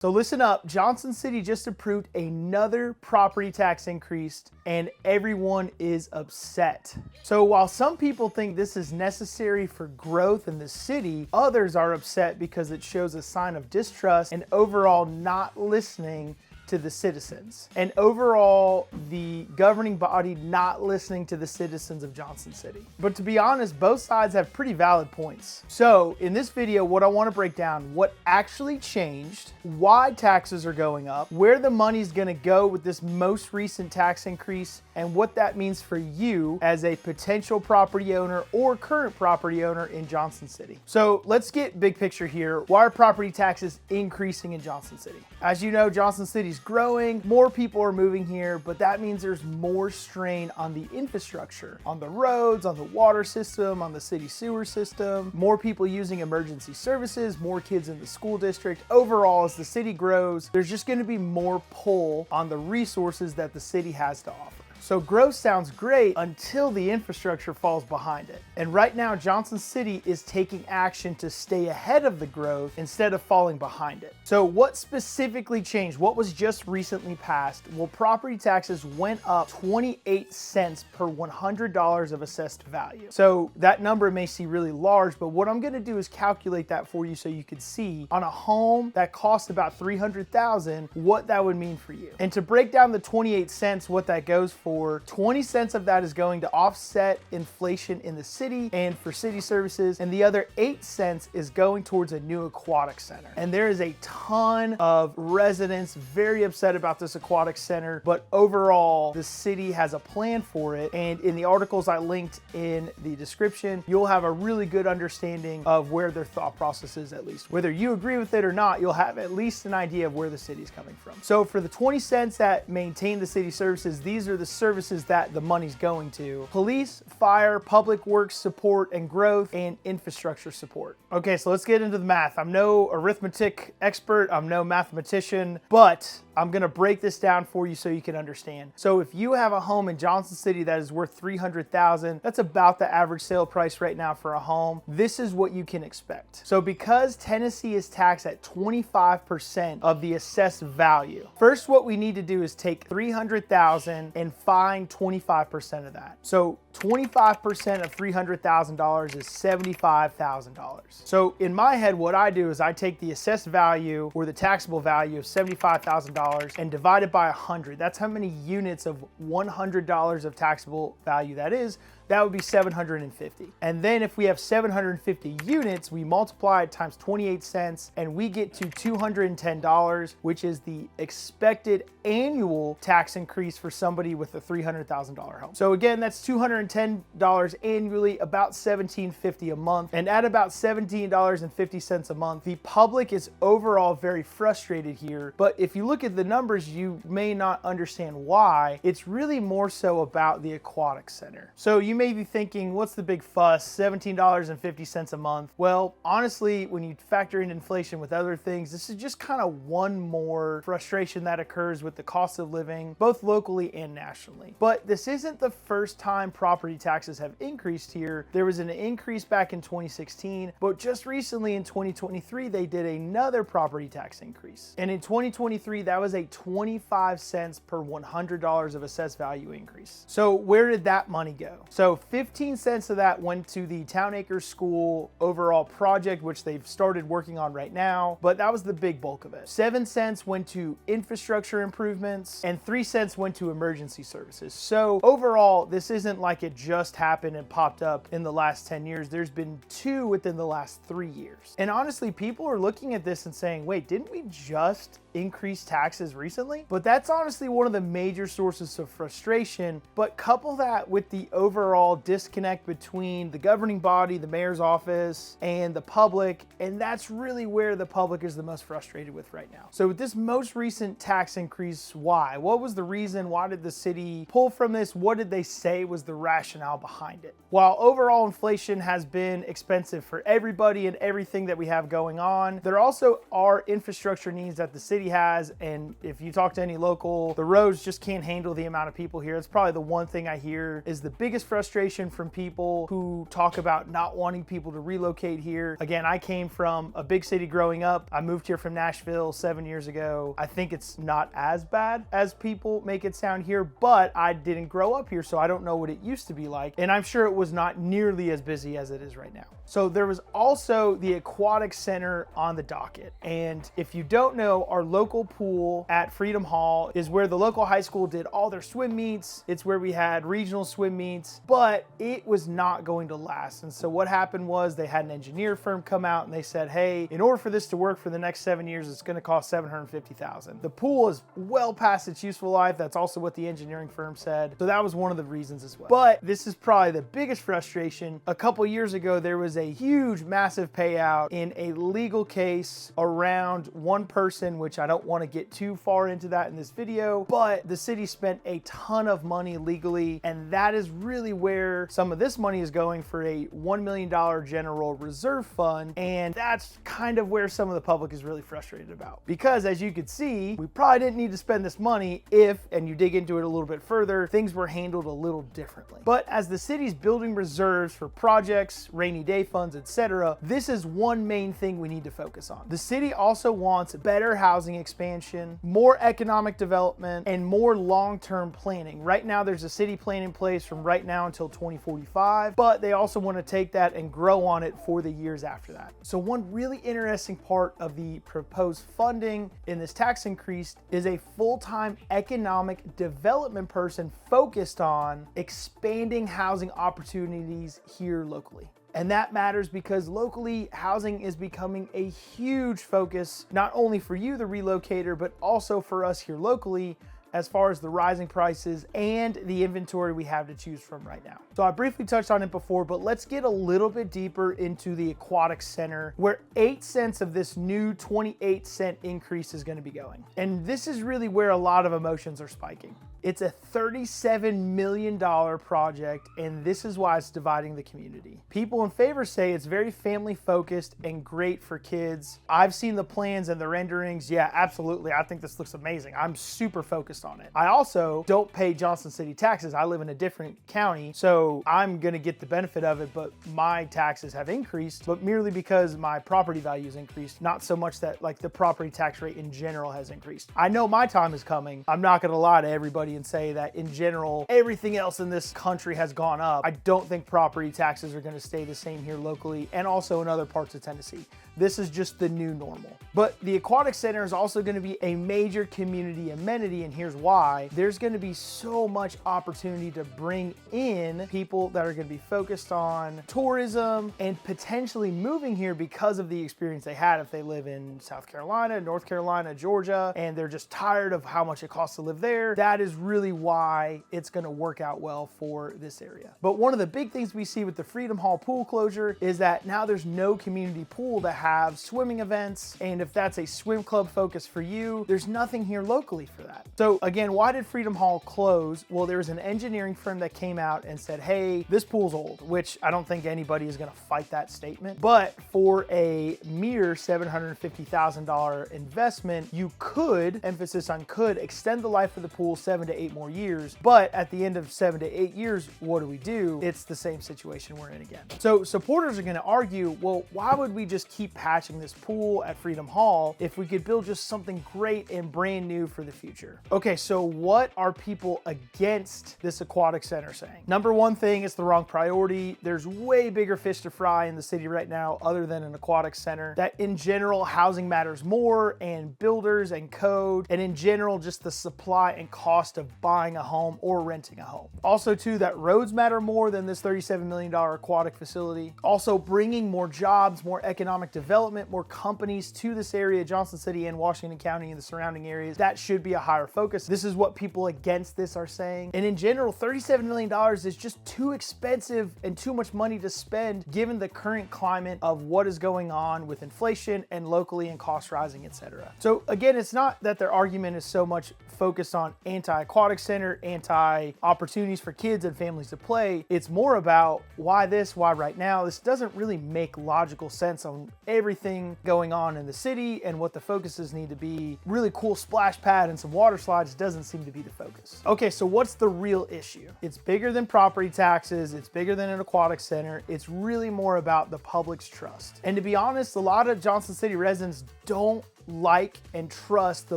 So listen up, Johnson City just approved another property tax increase and everyone is upset. So while some people think this is necessary for growth in the city, others are upset because it shows a sign of distrust and overall not listening to the citizens. And overall, the governing body not listening to the citizens of Johnson City. But to be honest, both sides have pretty valid points. So in this video, what I want to break down, what actually changed, why taxes are going up, where the money's going to go with this most recent tax increase, and what that means for you as a potential property owner or current property owner in Johnson City. So let's get big picture here. Why are property taxes increasing in Johnson City? As you know, Johnson City's growing, more people are moving here, but that means there's more strain on the infrastructure, on the roads, on the water system, on the city sewer system, more people using emergency services, more kids in the school district. Overall, as the city grows, there's just going to be more pull on the resources that the city has to offer. So growth sounds great until the infrastructure falls behind it. And right now, Johnson City is taking action to stay ahead of the growth instead of falling behind it. So what specifically changed? What was just recently passed? Well, property taxes went up 28 cents per $100 of assessed value. So that number may seem really large, but what I'm gonna do is calculate that for you so you can see on a home that costs about $300,000, what that would mean for you. And to break down the 28 cents, what that goes for, 20 cents of that is going to offset inflation in the city and for city services, and the other 8 cents is going towards a new aquatic center. And there is a ton of residents very upset about this aquatic center, but overall, the city has a plan for it. And in the articles I linked in the description, you'll have a really good understanding of where their thought process is, at least. Whether you agree with it or not, you'll have at least an idea of where the city's coming from. So for the 20 cents that maintain the city services, these are the services that the money's going to: police, fire, public works support and growth, and infrastructure support. Okay, so let's get into the math. I'm no arithmetic expert, I'm no mathematician, but I'm gonna break this down for you so you can understand. So if you have a home in Johnson City that is worth $300,000, that's about the average sale price right now for a home. This is what you can expect. So because Tennessee is taxed at 25% of the assessed value, first what we need to do is take $300,000 and find 25% of that. So 25% of $300,000 is $75,000. So in my head, what I do is I take the assessed value or the taxable value of $75,000 and divide it by 100. That's how many units of $100 of taxable value that is. That would be 750. And then if we have 750 units, we multiply it times 28 cents and we get to $210, which is the expected annual tax increase for somebody with a $300,000 home. So again, that's $210 annually, about $17.50 a month. And at about $17.50 a month, the public is overall very frustrated here. But if you look at the numbers, you may not understand why. It's really more so about the aquatic center. So you may be thinking, what's the big fuss? $17.50 a month. Well, honestly, when you factor in inflation with other things, this is just kind of one more frustration that occurs with the cost of living, both locally and nationally. But this isn't the first time property taxes have increased here. There was an increase back in 2016, but just recently in 2023, they did another property tax increase. And in 2023, that was a 25 cents per $100 of assessed value increase. So where did that money go? So 15 cents of that went to the Town Acres School overall project, which they've started working on right now, but that was the big bulk of it. 7 cents went to infrastructure improvements and 3 cents went to emergency services. So overall, this isn't like it just happened and popped up in the last 10 years. There's been 2 within the last 3 years. And honestly, people are looking at this and saying, wait, didn't we just increase taxes recently? But that's honestly one of the major sources of frustration. But couple that with the overall disconnect between the governing body, the mayor's office, and the public, and that's really where the public is the most frustrated with right now. So with this most recent tax increase, why? What was the reason? Why did the city pull from this? What did they say was the rationale behind it? While overall inflation has been expensive for everybody and everything that we have going on, there also are infrastructure needs that the city City has, and if you talk to any local, the roads just can't handle the amount of people here. It's probably the one thing I hear is the biggest frustration from people who talk about not wanting people to relocate here. Again, I came from a big city growing up. I moved here from Nashville 7 years ago. I think it's not as bad as people make it sound here, but I didn't grow up here, so I don't know what it used to be like. And I'm sure it was not nearly as busy as it is right now. So there was also the Aquatics Center on the docket. And if you don't know, our local pool at Freedom Hall is where the local high school did all their swim meets. It's where we had regional swim meets, but it was not going to last. And so what happened was they had an engineer firm come out and they said, hey, in order for this to work for the next 7 years, it's going to cost $750,000. The pool is well past its useful life. That's also what the engineering firm said. So that was one of the reasons as well. But this is probably the biggest frustration. A couple years ago, there was a huge, massive payout in a legal case around one person, which I don't want to get too far into that in this video, but the city spent a ton of money legally, and that is really where some of this money is going for a $1 million general reserve fund, and that's kind of where some of the public is really frustrated about. Because as you could see, we probably didn't need to spend this money if, and you dig into it a little bit further, things were handled a little differently. But as the city's building reserves for projects, rainy day funds, etc., this is one main thing we need to focus on. The city also wants better housing expansion, more economic development, and more long-term planning. Right now, there's a city plan in place from right now until 2045, but they also want to take that and grow on it for the years after that. So one really interesting part of the proposed funding in this tax increase is a full-time economic development person focused on expanding housing opportunities here locally. And that matters because locally, housing is becoming a huge focus, not only for you, the relocator, but also for us here locally, as far as the rising prices and the inventory we have to choose from right now. So I briefly touched on it before, but let's get a little bit deeper into the Aquatics Center, where 8 cents of this new 28-cent increase is going to be going. And this is really where a lot of emotions are spiking. It's a $37 million project, and this is why it's dividing the community. People in favor say it's very family focused and great for kids. I've seen the plans and the renderings. Yeah, absolutely. I think this looks amazing. I'm super focused on it. I also don't pay Johnson City taxes. I live in a different county, so I'm going to get the benefit of it, but my taxes have increased, but merely because my property value has increased, not so much that like the property tax rate in general has increased. I know my time is coming. I'm not going to lie to everybody and say that in general, everything else in this country has gone up. I don't think property taxes are going to stay the same here locally and also in other parts of Tennessee. This is just the new normal. But the Aquatic Center is also going to be a major community amenity, and here's why. There's going to be so much opportunity to bring in people that are going to be focused on tourism and potentially moving here because of the experience they had if they live in South Carolina, North Carolina, Georgia, and they're just tired of how much it costs to live there. That is really why it's going to work out well for this area. But one of the big things we see with the Freedom Hall pool closure is that now there's no community pool that have swimming events, and if that's a swim club focus for you, there's nothing here locally for that. So again, why did Freedom Hall close? Well, there was an engineering firm that came out and said, hey, this pool's old, which I don't think anybody is going to fight that statement, but for a mere $750,000 investment, you could, emphasis on could, extend the life of the pool 7 to 8 more years, but at the end of 7 to 8 years, what do? It's the same situation we're in again. So supporters are going to argue, well, why would we just keep patching this pool at Freedom Hall if we could build just something great and brand new for the future? Okay, so what are people against this Aquatic Center saying? Number one thing, it's the wrong priority. There's way bigger fish to fry in the city right now other than an Aquatic Center. That in general, housing matters more, and builders and code, and in general, just the supply and cost of buying a home or renting a home. Also too, that roads matter more than this $37 million aquatic facility. Also bringing more jobs, more economic development, more companies to this area, Johnson City and Washington County and the surrounding areas. That should be a higher focus. This is what people against this are saying. And in general, $37 million is just too expensive and too much money to spend given the current climate of what is going on with inflation and locally and cost rising, etc. So again, it's not that their argument is so much focused on anti-aquatic center, anti-opportunities for kids and families to play. It's more about why this, why right now. This doesn't really make logical sense on everything going on in the city and what the focuses need to be. Really cool splash pad and some water slides doesn't seem to be the focus. Okay, so what's the real issue? It's bigger than property taxes. It's bigger than an aquatic center. It's really more about the public's trust. And to be honest, a lot of Johnson City residents don't like and trust the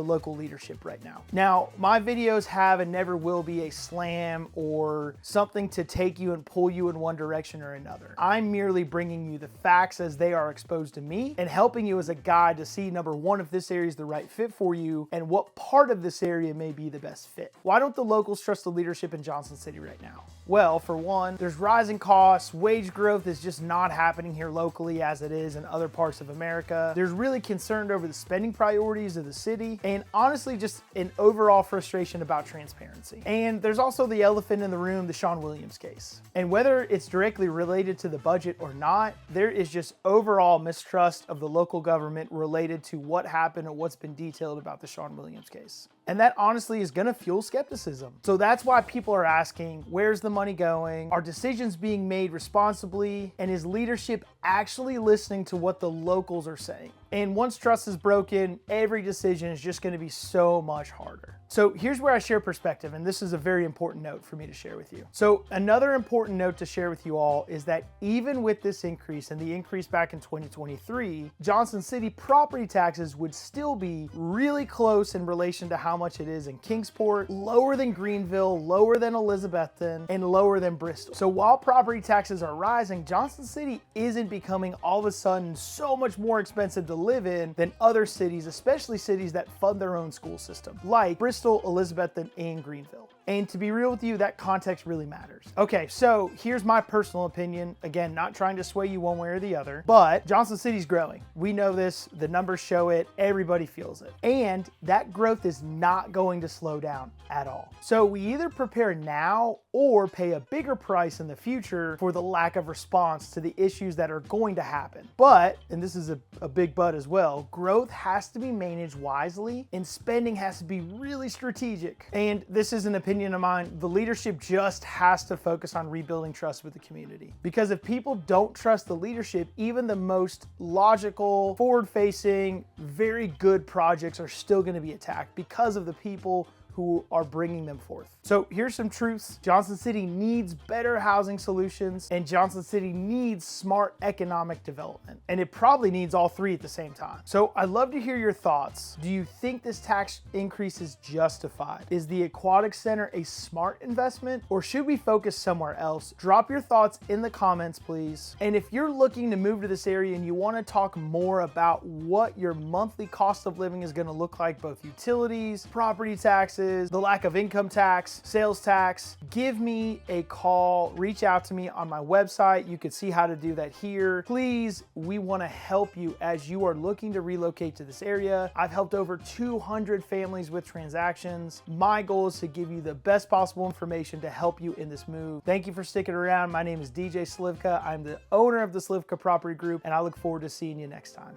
local leadership right now. Now, my videos have and never will be a slam or something to take you and pull you in one direction or another. I'm merely bringing you the facts as they are exposed to me and helping you as a guide to see, number one, if this area is the right fit for you and what part of this area may be the best fit. Why don't the locals trust the leadership in Johnson City right now? Well, for one, there's rising costs. Wage growth is just not happening here locally as it is in other parts of America. There's really concern over the spending priorities of the city, and honestly, just an overall frustration about transparency. And there's also the elephant in the room, the Sean Williams case. And whether it's directly related to the budget or not, there is just overall mistrust of the local government related to what happened or what's been detailed about the Sean Williams case. And that honestly is gonna fuel skepticism. So that's why people are asking, where's the money going? Are decisions being made responsibly? And is leadership actually listening to what the locals are saying? And once trust is broken, every decision is just gonna be so much harder. So here's where I share perspective, and this is a very important note for me to share with you. So another important note to share with you all is that even with this increase and the increase back in 2023, Johnson City property taxes would still be really close in relation to how much it is in Kingsport, lower than Greenville, lower than Elizabethton, and lower than Bristol. So while property taxes are rising, Johnson City isn't becoming all of a sudden so much more expensive to live in than other cities, especially cities that fund their own school system, like Bristol, Elizabethton, and Greenville. And to be real with you, that context really matters. Okay, so here's my personal opinion. Again, not trying to sway you one way or the other, but Johnson City's growing. We know this, the numbers show it, everybody feels it. And that growth is not going to slow down at all. So we either prepare now or pay a bigger price in the future for the lack of response to the issues that are going to happen. But, and this is a big but as well, growth has to be managed wisely and spending has to be really strategic. And this is an opinion of mine, the leadership just has to focus on rebuilding trust with the community. Because if people don't trust the leadership, even the most logical, forward-facing, very good projects are still going to be attacked because of the people who are bringing them forth. So here's some truths. Johnson City needs better housing solutions and Johnson City needs smart economic development. And it probably needs all three at the same time. So I'd love to hear your thoughts. Do you think this tax increase is justified? Is the Aquatics Center a smart investment or should we focus somewhere else? Drop your thoughts in the comments, please. And if you're looking to move to this area and you want to talk more about what your monthly cost of living is going to look like, both utilities, property taxes, the lack of income tax, sales tax, give me a call, reach out to me on my website. You can see how to do that here. Please, we want to help you as you are looking to relocate to this area. I've helped over 200 families with transactions. My goal is to give you the best possible information to help you in this move. Thank you for sticking around. My name is DJ Slivka. I'm the owner of the Slivka Property Group, and I look forward to seeing you next time.